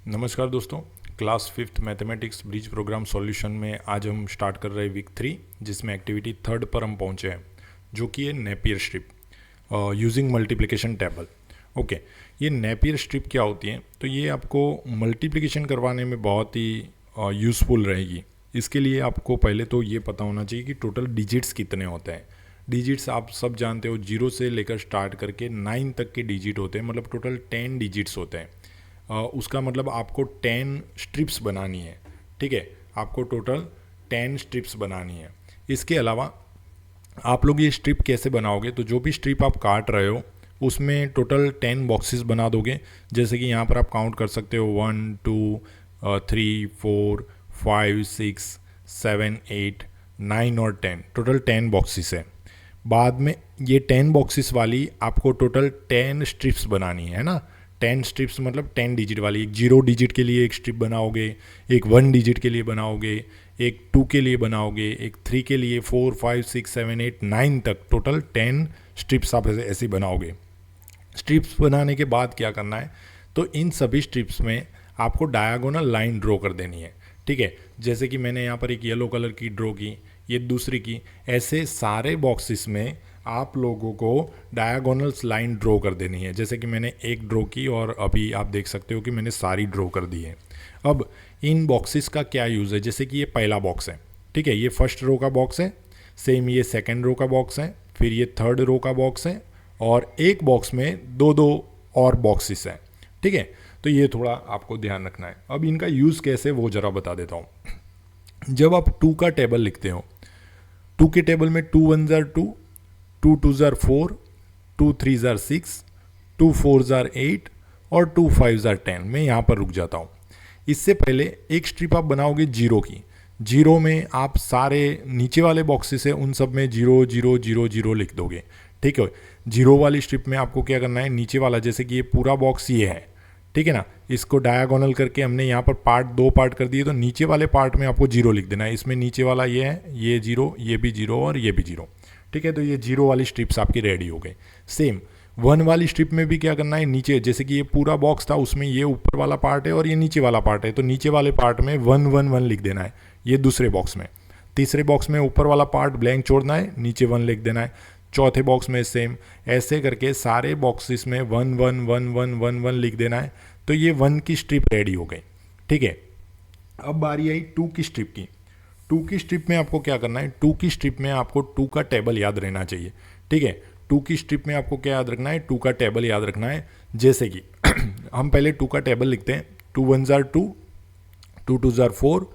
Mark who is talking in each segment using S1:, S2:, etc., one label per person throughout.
S1: नमस्कार दोस्तों। Class fifth mathematics bridge program solution में आज हम स्टार्ट कर रहे हैं वीक 3, जिसमें एक्टिविटी थर्ड पर हम पहुंचे हैं, जो कि है Napier strip using multiplication table. Okay, ये नेपियर स्ट्रिप क्या होती है? तो ये आपको मल्टीप्लिकेशन करवाने में बहुत ही यूज़फुल रहेगी। इसके लिए आपको पहले तो ये पता होना चाहिए कि टोटल डिजिट्स कितने होते हैं। डिजिट्स आप सब जानते हो, 0 से लेकर स्टार्ट करके 9 तक के डिजिट होते हैं, मतलब टोटल 10 डिजिट्स होते हैं। उसका मतलब आपको 10 स्ट्रिप्स बनानी है। ठीक है, आपको टोटल 10 स्ट्रिप्स बनानी है। इसके अलावा आप लोग ये स्ट्रिप कैसे बनाओगे? तो जो भी स्ट्रिप आप काट रहे हो उसमें टोटल 10 बॉक्सेस बना दोगे। जैसे कि यहाँ पर आप काउंट कर सकते हो 1 2 3 4 5 6 7 8 9 और 10, टोटल 10 बॉक्सेस है। बाद में ये 10 बॉक्सेस वाली आपको टोटल 10 स्ट्रिप्स बनानी है ना। 10 स्ट्रिप्स मतलब 10 डिजिट वाली। एक 0 डिजिट के लिए एक स्ट्रिप बनाओगे, एक 1 डिजिट के लिए बनाओगे, एक 2 के लिए बनाओगे, एक 3 के लिए, 4 5 6 7 8 9 तक टोटल 10 स्ट्रिप्स आप ऐसे बनाओगे। स्ट्रिप्स बनाने के बाद क्या करना है? तो इन सभी स्ट्रिप्स में आपको डायगोनल लाइन ड्रॉ कर देनी है। ठीक है, जैसे कि मैंने यहाँ पर एक येलो कलर की ड्रॉ की, ये दूसरी की, ऐसे सारे बॉक्सेस में आप लोगों को डायगोनल्स लाइन ड्रॉ कर देनी है। जैसे कि मैंने एक ड्रॉ की और अभी आप देख सकते हो कि मैंने सारी ड्रॉ कर दी है। अब इन बॉक्सेस का क्या यूज़ है? जैसे कि ये पहला बॉक्स है, ठीक है, ये फर्स्ट रो का बॉक्स है। सेम ये सेकेंड रो का बॉक्स है, फिर ये थर्ड रो का बॉक्स है, और एक बॉक्स में दो दो और बॉक्सेस हैं। ठीक है, तो ये थोड़ा आपको ध्यान रखना है। अब इनका यूज़ कैसे वो ज़रा बता देता हूँ। जब आप 2 का टेबल लिखते हो, 2 के टेबल में 2 1 जार 2, 2 2 जार 4, 2 3 जार 6, 2 4 जार 8 और 2 5 जार 10। मैं यहाँ पर रुक जाता हूँ। इससे पहले एक स्ट्रिप आप बनाओगे 0 की। 0 में आप सारे नीचे वाले बॉक्सेस है उन सब में 0 0 0 0 लिख दोगे। ठीक है, 0 वाली स्ट्रिप में आपको क्या करना है? नीचे वाला, जैसे कि ये पूरा बॉक्स ये है, ठीक है ना, इसको डायगोनल करके हमने यहाँ पर दो पार्ट कर दिए, तो नीचे वाले पार्ट में आपको 0 लिख देना है। इसमें नीचे वाला ये है, ये 0, ये भी 0 और ये भी 0। ठीक है, तो ये 0 वाली स्ट्रिप्स आपकी रेडी हो गई। सेम 1 वाली स्ट्रिप में भी क्या करना है? नीचे, जैसे कि ये पूरा बॉक्स था, उसमें ये ऊपर वाला पार्ट है और ये नीचे वाला पार्ट है, तो नीचे वाले पार्ट में 1 1 1 लिख देना है, ये दूसरे बॉक्स में। तीसरे बॉक्स में ऊपर वाला पार्ट ब्लैंक छोड़ना है, नीचे 1 लिख देना है। चौथे बॉक्स में सेम, ऐसे करके सारे बॉक्सेस में 1 1 1 1 1 1 लिख देना है। तो ये 1 की स्ट्रिप रेडी हो गई। ठीक है, अब बारी आई 2 की स्ट्रिप की। 2 की स्ट्रिप में आपको क्या करना है? 2 की स्ट्रिप में आपको 2 का टेबल याद रहना चाहिए। ठीक है, 2 की स्ट्रिप में आपको क्या याद रखना है? 2 का टेबल याद रखना है। जैसे कि हम पहले 2 का टेबल लिखते हैं। 2 1 jar 2, 2 2 jar 4,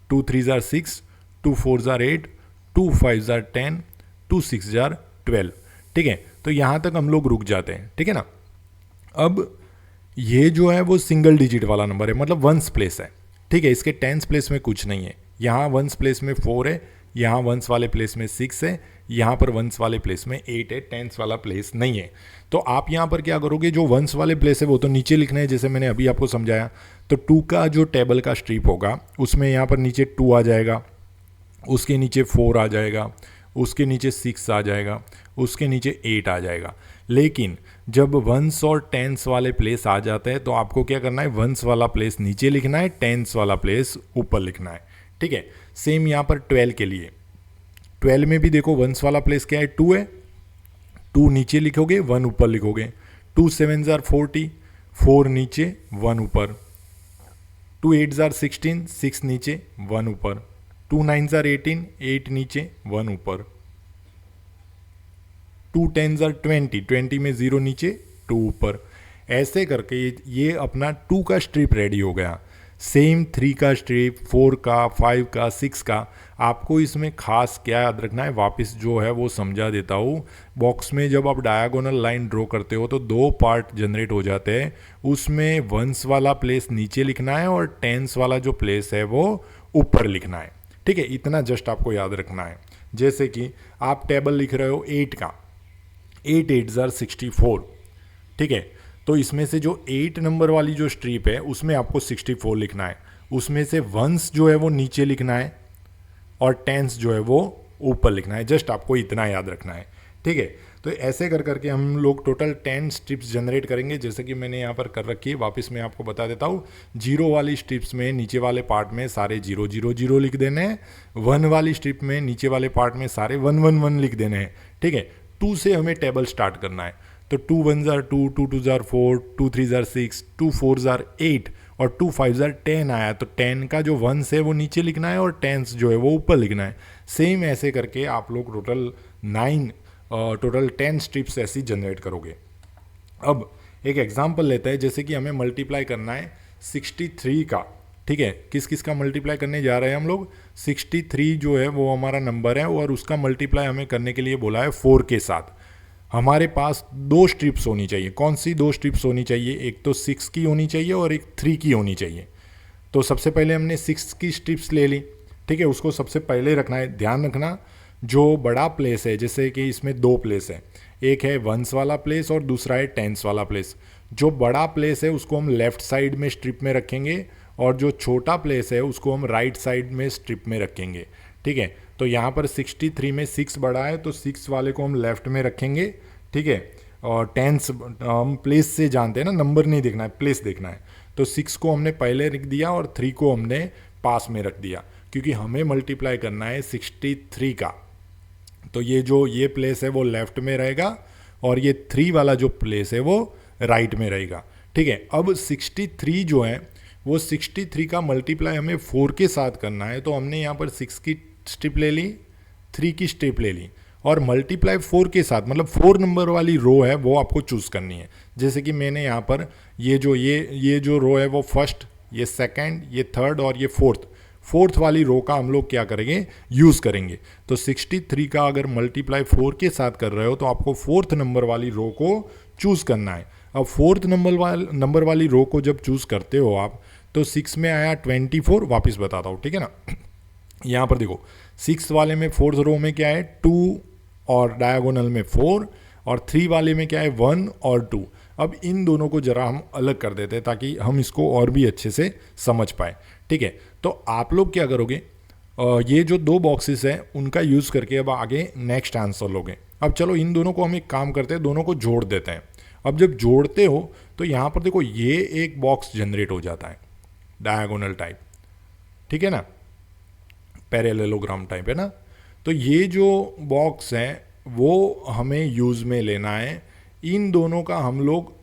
S1: 2 3 jar 6, 2 4 jar 8, 2 5 jar 10, 2 6 jar 12। ठीक है, तो यहाँ तक हम लोग रुक जाते हैं। ठीक है ना। अब ये जो है वो सिंगल डिजिट वाला नंबर है, मतलब वंस प्लेस है। ठीक है, इसके टेंस प्लेस में कुछ नहीं है। यहाँ वंस प्लेस में 4 है, यहाँ वंस वाले प्लेस में 6 है, यहाँ पर वंस वाले प्लेस में 8 है, टेंस वाला प्लेस नहीं है। तो आप यहाँ पर क्या करोगे? जो वंस वाले प्लेस है वो तो नीचे लिखना है, जैसे मैंने अभी आपको समझाया। तो 2 का जो टेबल का स्ट्रिप होगा उसमें यहाँ पर नीचे 2 आ जाएगा, उसके नीचे 4 आ जाएगा, उसके नीचे 6 आ जाएगा, उसके नीचे 8 आ जाएगा। लेकिन जब वंस और टेंस वाले प्लेस आ जाते हैं तो आपको क्या करना है? वंस वाला प्लेस नीचे लिखना है, टेंस वाला प्लेस ऊपर लिखना है। ठीक है, सेम यहाँ पर 12 के लिए। 12 में भी देखो वंस वाला प्लेस क्या है? 2 है, 2 नीचे लिखोगे, 1 ऊपर लिखोगे। 2 7 जार 40, 4 नीचे 1 ऊपर। 2 8 जार 16, 6 नीचे 1 ऊपर। 2 9 जार 18, 8 नीचे 1 ऊपर। 2 10 जार 20, 20 में 0 नीचे 2 ऊपर। ऐसे करके ये अपना 2 का स्ट्रिप रेडी हो गया। सेम 3 का स्ट्रिप, 4 का, 5 का, 6 का। आपको इसमें खास क्या याद रखना है, वापस जो है वो समझा देता हूँ। बॉक्स में जब आप डायगोनल लाइन ड्रॉ करते हो तो 2 पार्ट जनरेट हो जाते हैं। उसमें वंस वाला प्लेस नीचे लिखना है और टेंस वाला जो प्लेस है वो ऊपर लिखना है। ठीक है, इतना जस्ट आपको याद रखना है। जैसे कि आप टेबल लिख रहे हो 8 का, 8 8 जार 64। ठीक है, तो इसमें से जो 8 नंबर वाली जो स्ट्रिप है उसमें आपको 64 लिखना है। उसमें से वंस जो है वो नीचे लिखना है और टेंस जो है वो ऊपर लिखना है। जस्ट आपको इतना याद रखना है। ठीक है, तो ऐसे कर करके हम लोग टोटल 10 स्ट्रिप्स जनरेट करेंगे, जैसे कि मैंने यहाँ पर कर रखी है। वापस मैं आपको बता देता हूँ, 0 वाली स्ट्रिप्स में नीचे वाले पार्ट में सारे 0 0 0 लिख देने हैं, 1 वाली स्ट्रिप में नीचे वाले पार्ट में सारे 1 1 1 लिख देने हैं, ठीक है। 2 से हमें टेबल स्टार्ट करना है, तो 2 1 जार 2, 2 2 जार 4, 2 3 जार 6, 2 4 जार 8 और 2 5 जार 10 आया। तो 10 का जो 1 है वो नीचे लिखना है और 10 जो है वो ऊपर लिखना है। सेम ऐसे करके आप लोग टोटल 10 स्ट्रिप्स ऐसी जनरेट करोगे। अब एक एग्जांपल लेते हैं, जैसे कि हमें मल्टीप्लाई करना है 63 का, ठीक है। किस किस का मल्टीप्लाई करने जा रहे हैं हम लोग? 63 जो है वो हमारा नंबर है और उसका मल्टीप्लाई हमें करने के लिए बोला है 4 के साथ। हमारे पास 2 स्ट्रिप्स होनी चाहिए। कौन सी 2 स्ट्रिप्स होनी चाहिए? एक तो 6 की होनी चाहिए और एक 3 की होनी चाहिए। तो सबसे पहले हमने 6 की स्ट्रिप्स ले ली, ठीक है। उसको सबसे पहले रखना है। ध्यान रखना, जो बड़ा प्लेस है, जैसे कि इसमें 2 प्लेस है, एक है 1s वाला प्लेस और दूसरा है 10s वाला प्लेस। जो बड़ा प्लेस है उसको हम लेफ्ट साइड में स्ट्रिप में रखेंगे और जो छोटा प्लेस है उसको हम राइट साइड में स्ट्रिप में रखेंगे, ठीक है। तो यहाँ पर 63 में 6 बड़ा है तो 6 वाले को हम लेफ्ट में रखेंगे, ठीक है। और 10s हम प्लेस से जानते हैं ना, नंबर नहीं देखना है, प्लेस देखना है। तो 6 को हमने पहले रख दिया और 3 को हमने पास में रख दिया, क्योंकि हमें मल्टीप्लाई करना है 63 का। तो ये प्लेस है वो लेफ्ट में रहेगा और ये 3 वाला जो प्लेस है वो राइट में रहेगा, ठीक है। अब 63 जो है वो 63 का मल्टीप्लाई हमें 4 के साथ करना है। तो हमने यहाँ पर 6 की स्ट्रिप ले ली, 3 की स्ट्रिप ले ली और मल्टीप्लाई 4 के साथ, मतलब 4 नंबर वाली रो है वो आपको चूज़ करनी है। जैसे कि मैंने यहाँ पर ये जो रो है वो फर्स्ट, ये सेकंड, ये थर्ड और ये फोर्थ वाली रो का हम लोग क्या करेंगे? यूज़ करेंगे। तो 63 का अगर मल्टीप्लाई 4 के साथ कर रहे हो तो आपको 4th नंबर वाली रो को चूज़ करना है। अब 4th नंबर वाली रो को जब चूज़ करते हो आप, तो 6 में आया 24, वापस बताता हूँ, ठीक है ना। यहाँ पर देखो, 6 वाले में 4th रो में क्या है? 2 और डायगोनल में 4 और 3 वाले में क्या है? 1 और 2। अब इन दोनों को जरा हम अलग कर देते हैं ताकि हम इसको और भी अच्छे से समझ पाए, ठीक है। तो आप लोग क्या करोगे? ये जो 2 बॉक्सेस हैं उनका यूज़ करके अब आगे नेक्स्ट आंसर लोगे। अब चलो इन दोनों को हम एक काम करते हैं, दोनों को जोड़ देते हैं। अब जब जोड़ते हो तो यहाँ पर देखो, ये एक बॉक्स जनरेट हो जाता है डायगोनल टाइप, ठीक है ना, पैरेललोग्राम टाइप है ना। तो ये जो बॉक्स है वो हमें यूज़ में लेना है। इन दोनों का हम लोग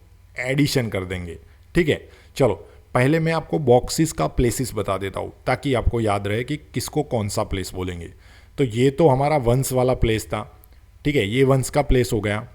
S1: एडिशन कर देंगे, ठीक है। चलो पहले मैं आपको बॉक्सेस का प्लेसेस बता देता हूँ ताकि आपको याद रहे कि किसको कौन सा प्लेस बोलेंगे। तो ये तो हमारा 1s वाला प्लेस था, ठीक है, ये 1s का प्लेस हो गया।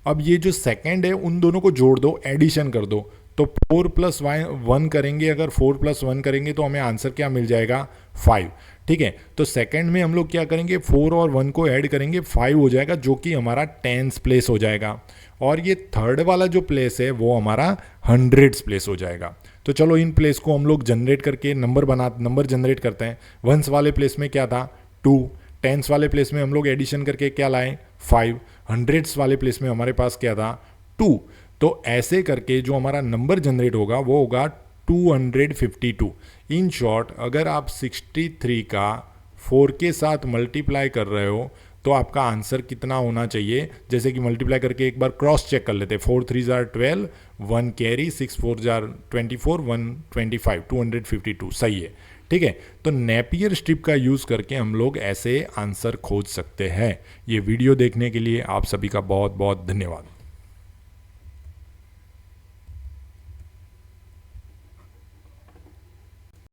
S1: अब ये जो सेकंड है उन दोनों को जोड़ दो, एडिशन कर दो। तो 4 + 1 करेंगे, अगर 4 + 1 करेंगे तो हमें आंसर क्या मिल जाएगा? 5, ठीक है। तो सेकंड में हम लोग क्या करेंगे? 4 और 1 को ऐड करेंगे, 5 हो जाएगा, जो कि हमारा 10s प्लेस हो जाएगा। और ये थर्ड वाला जो प्लेस है वो हमारा 100s प्लेस हो जाएगा। तो चलो इन प्लेस को हम लोग जनरेट करके नंबर जनरेट करते हैं। 1s वाले प्लेस में क्या था? 2। 10s वाले प्लेस में हम लोग एडिशन करके क्या लाए? 5। 100s वाले प्लेस में हमारे पास क्या था? 2। तो ऐसे करके जो हमारा नंबर जनरेट होगा वो होगा 252। इन शॉर्ट, अगर आप 63 का 4 के साथ मल्टीप्लाई कर रहे हो तो आपका आंसर कितना होना चाहिए? जैसे कि मल्टीप्लाई करके एक बार क्रॉस चेक कर लेते हैं। 4 3 जार 12, 1 कैरी, 6 4 जार 24, 1 25, 252 सही है, ठीक है। तो नेपियर स्ट्रिप का यूज़ करके हम लोग ऐसे आंसर खोज सकते हैं। ये वीडियो देखने के लिए आप सभी का बहुत बहुत धन्यवाद।